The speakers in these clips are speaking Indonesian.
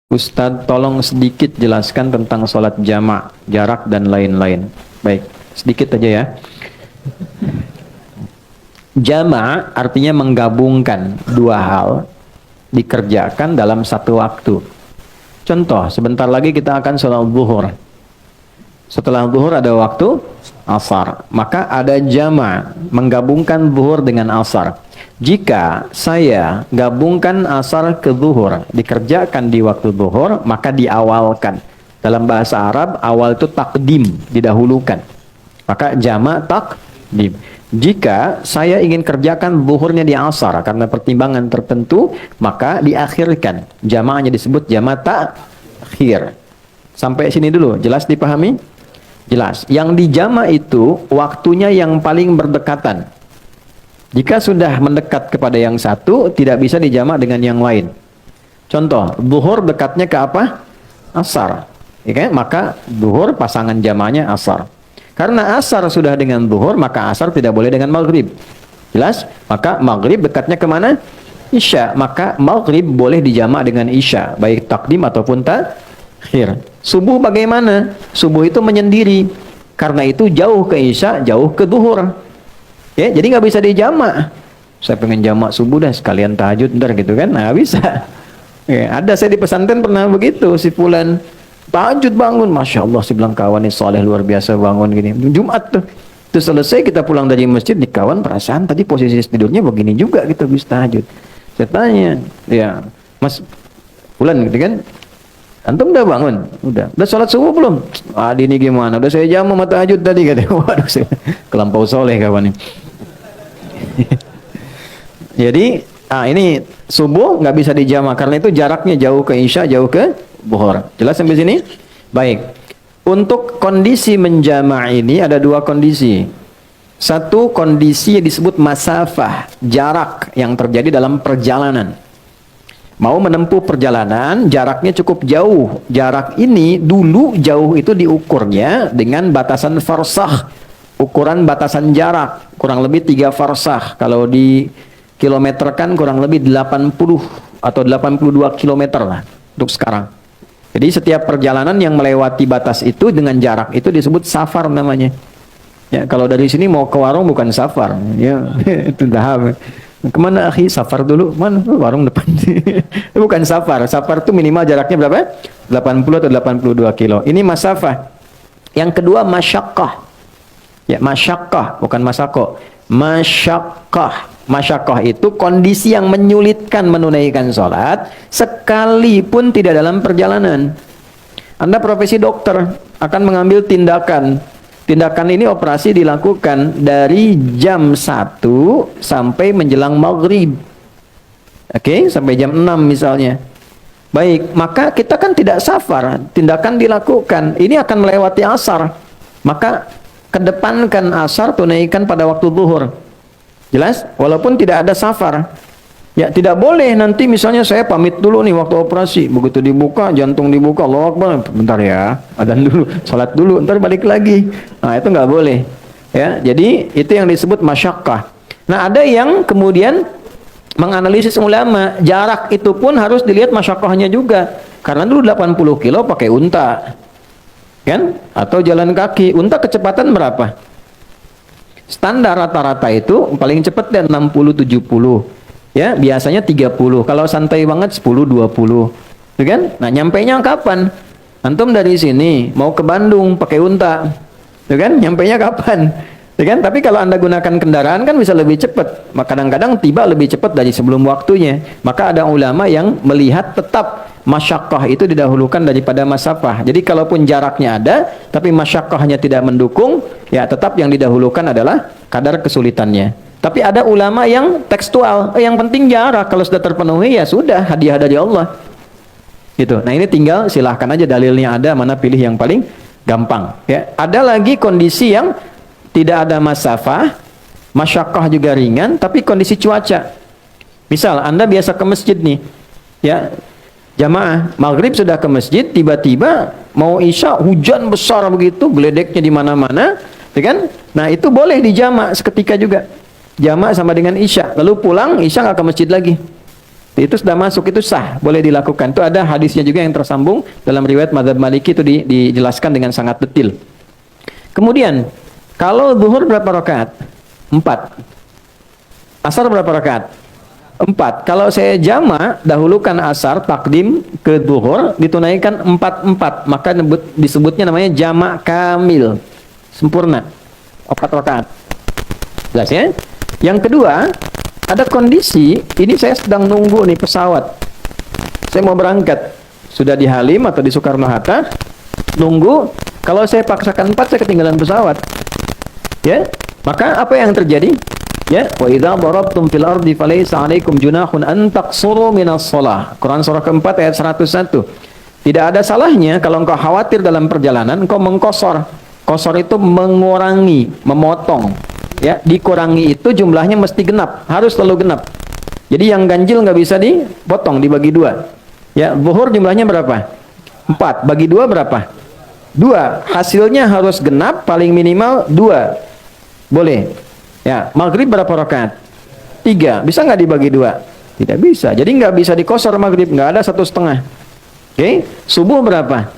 Ustadz, tolong sedikit jelaskan tentang sholat jamak, jarak dan lain-lain. Baik, sedikit aja ya. Jamak artinya menggabungkan dua hal dikerjakan dalam satu waktu. Contoh, sebentar lagi kita akan sholat zuhur. Setelah zuhur ada waktu asar, maka ada jamak menggabungkan zuhur dengan asar. Jika saya gabungkan asar ke zuhur, dikerjakan di waktu zuhur, maka diawalkan. Dalam bahasa Arab, awal itu takdim, didahulukan. Maka jamak takdim. Jika saya ingin kerjakan zuhurnya di asar karena pertimbangan tertentu, maka diakhirkan. Jamaknya disebut jamak takhir. Sampai sini dulu, jelas dipahami? Jelas. Yang dijamak itu waktunya yang paling berdekatan. Jika sudah mendekat kepada yang satu, tidak bisa dijamak dengan yang lain. Contoh, zuhur dekatnya ke apa? Asar. Ya kan? Maka zuhur pasangan jamaknya asar. Karena asar sudah dengan zuhur, maka asar tidak boleh dengan maghrib. Jelas? Maka maghrib dekatnya kemana? Isya. Maka maghrib boleh dijamak dengan isya, baik takdim ataupun takhir. Subuh bagaimana? Subuh itu menyendiri. Karena itu jauh ke isya, jauh ke zuhur. Ya, jadi nggak bisa dijamak. Saya pengen jamak subuh dah sekalian tahajud ntar gitu kan? Nah, bisa. Ya, ada saya di pesantren pernah begitu, si fulan tahajud bangun, masya Allah, si bilang kawan ini soleh luar biasa bangun gini. Jumat tuh, itu selesai kita pulang dari masjid, di kawan perasaan tadi posisi tidurnya begini juga kita bisa tahajud. Saya tanya, ya Mas fulan gitu kan? Antum udah bangun? Udah sholat subuh belum? Adi ini gimana? Udah saya jamu mata tahajud tadi katanya. Waduh, saya kelampau soleh kawan ini. Jadi ini subuh nggak bisa dijamak karena itu jaraknya jauh ke isya, jauh ke zuhur. Jelas sampai sini? Baik. Untuk kondisi menjamak ini ada dua kondisi. Satu kondisi yang disebut masafah, jarak yang terjadi dalam perjalanan. Mau menempuh perjalanan, jaraknya cukup jauh. Jarak ini dulu jauh itu diukurnya dengan batasan farsakh. Ukuran batasan jarak kurang lebih 3 farsakh. Kalau di kilometerkan kurang lebih 80 atau 82 kilometer lah untuk sekarang. Jadi setiap perjalanan yang melewati batas itu dengan jarak itu disebut safar namanya. Ya, kalau dari sini mau ke warung bukan safar, ya itu dah. Kemana akhi? Safar dulu. Mana? Warung depan. Bukan safar. Safar itu minimal jaraknya berapa? 80 atau 82 kilo. Ini masafah. Yang kedua masyaqqah. Ya, masyaqqah, bukan masako. Masyaqqah. Masyaqqah itu kondisi yang menyulitkan menunaikan sholat sekalipun tidak dalam perjalanan. Anda profesi dokter akan mengambil tindakan. Tindakan ini operasi dilakukan dari jam 1 sampai menjelang maghrib. Oke, sampai jam 6 misalnya. Baik, maka kita kan tidak safar. Tindakan dilakukan. Ini akan melewati asar. Maka kedepankan asar, tunaikan pada waktu zuhur. Jelas? Walaupun tidak ada safar. Ya, tidak boleh nanti misalnya saya pamit dulu nih waktu operasi. Begitu dibuka, jantung dibuka, Allahu Akbar, bentar ya, adzan dulu, salat dulu, ntar balik lagi. Nah, itu nggak boleh. Ya, jadi itu yang disebut masyaqqah. Nah, ada yang kemudian menganalisis ulama, jarak itu pun harus dilihat masyaqqahnya juga. Karena dulu 80 kilo pakai unta. Kan? Atau jalan kaki. Unta kecepatan berapa? Standar rata-rata itu paling cepat dan 60-70. Ya, biasanya 30. Kalau santai banget 10-20. Ya kan? Nah, nyampainya kapan? Antum dari sini mau ke Bandung pakai unta. Ya kan? Nyampainya kapan? Ya kan? Tapi kalau Anda gunakan kendaraan kan bisa lebih cepat. Maka kadang-kadang tiba lebih cepat dari sebelum waktunya. Maka ada ulama yang melihat tetap masyaqqah itu didahulukan daripada masafah. Jadi kalaupun jaraknya ada, tapi masyaqqahnya tidak mendukung, ya tetap yang didahulukan adalah kadar kesulitannya. Tapi ada ulama yang tekstual, yang penting jarak, kalau sudah terpenuhi ya sudah, hadiah dari Allah. Gitu. Nah, ini tinggal silahkan aja dalilnya ada, mana pilih yang paling gampang. Ya. Ada lagi kondisi yang tidak ada masafah, masyaqqah juga ringan, tapi kondisi cuaca. Misal Anda biasa ke masjid nih, ya. Jamaah, maghrib sudah ke masjid, tiba-tiba mau isya, hujan besar begitu, geledeknya di mana-mana, ya kan? Nah, itu boleh dijamak seketika juga. Jamak sama dengan isya, lalu pulang, isya nggak ke masjid lagi. Itu sudah masuk, itu sah, boleh dilakukan. Itu ada hadisnya juga yang tersambung dalam riwayat Madzhab Maliki, itu dijelaskan dengan sangat detail. Kemudian, kalau zuhur berapa rakaat? 4. Asar berapa rakaat? 4. Kalau saya jama, dahulukan asar, takdim ke zuhur, ditunaikan 4-4. Maka disebutnya namanya jamak kamil. Sempurna. 4 rakaat. Jelas ya? Yang kedua, ada kondisi, ini saya sedang nunggu nih pesawat. Saya mau berangkat. Sudah di Halim atau di Soekarno-Hatta, nunggu. Kalau saya paksakan 4, saya ketinggalan pesawat. Ya? Maka apa yang terjadi? Ya, wa idza darabtum fil ardi falaysa 'alaikum junahun an taqsuru minas shalah. Quran surah keempat ayat 101. Tidak ada salahnya kalau engkau khawatir dalam perjalanan engkau mengkosor. Kosor itu mengurangi, memotong. Ya, dikurangi itu jumlahnya mesti genap, harus selalu genap. Jadi yang ganjil nggak bisa dipotong, dibagi 2. Ya, zuhur jumlahnya berapa? 4. Bagi 2 berapa? 2. Hasilnya harus genap, paling minimal 2. Boleh. Ya, maghrib berapa rakaat? 3. Bisa nggak dibagi 2? Tidak bisa. Jadi nggak bisa dikosor maghrib, nggak ada 1,5. Oke, subuh berapa?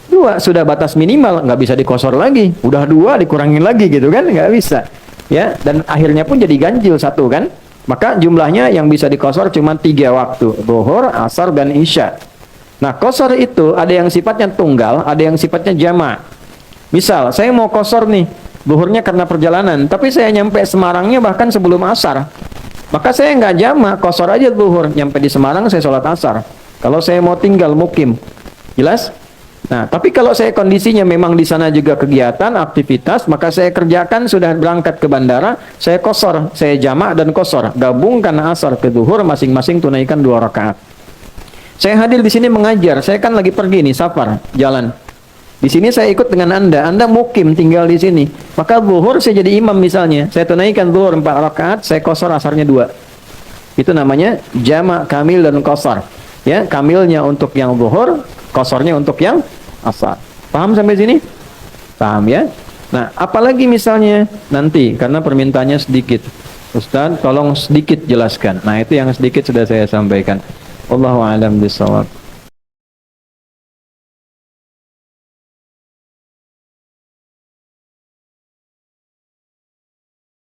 2. Sudah batas minimal, nggak bisa dikosor lagi. Udah 2 dikurangin lagi gitu kan? Nggak bisa. Ya, dan akhirnya pun jadi ganjil 1 kan? Maka jumlahnya yang bisa dikosor cuma 3 waktu, zuhur, asar, dan isya. Nah, kosor itu ada yang sifatnya tunggal, ada yang sifatnya jama'. Misal, saya mau kosor nih, zuhurnya karena perjalanan, tapi saya nyampe Semarangnya bahkan sebelum asar. Maka saya nggak jama', kosor aja zuhur. Nyampe di Semarang, saya sholat asar. Kalau saya mau tinggal mukim. Jelas? Nah, tapi kalau saya kondisinya memang di sana juga kegiatan, aktivitas, maka saya kerjakan, sudah berangkat ke bandara, saya kosor, saya jama' dan kosor. Gabungkan asar ke zuhur, masing-masing tunaikan 2 rakaat. Saya hadir di sini mengajar, saya kan lagi pergi nih, safar, jalan. Di sini saya ikut dengan Anda mukim tinggal di sini. Maka zuhur saya jadi imam misalnya. Saya tunaikan zuhur 4 rakaat, saya kosor asarnya 2. Itu namanya jama' kamil dan kosor. Ya, kamilnya untuk yang zuhur, kosornya untuk yang asar. Paham sampai sini? Paham ya? Nah, apalagi misalnya nanti karena permintaannya sedikit. Ustaz, tolong sedikit jelaskan. Nah, itu yang sedikit sudah saya sampaikan. Wallahu a'lam bishawab.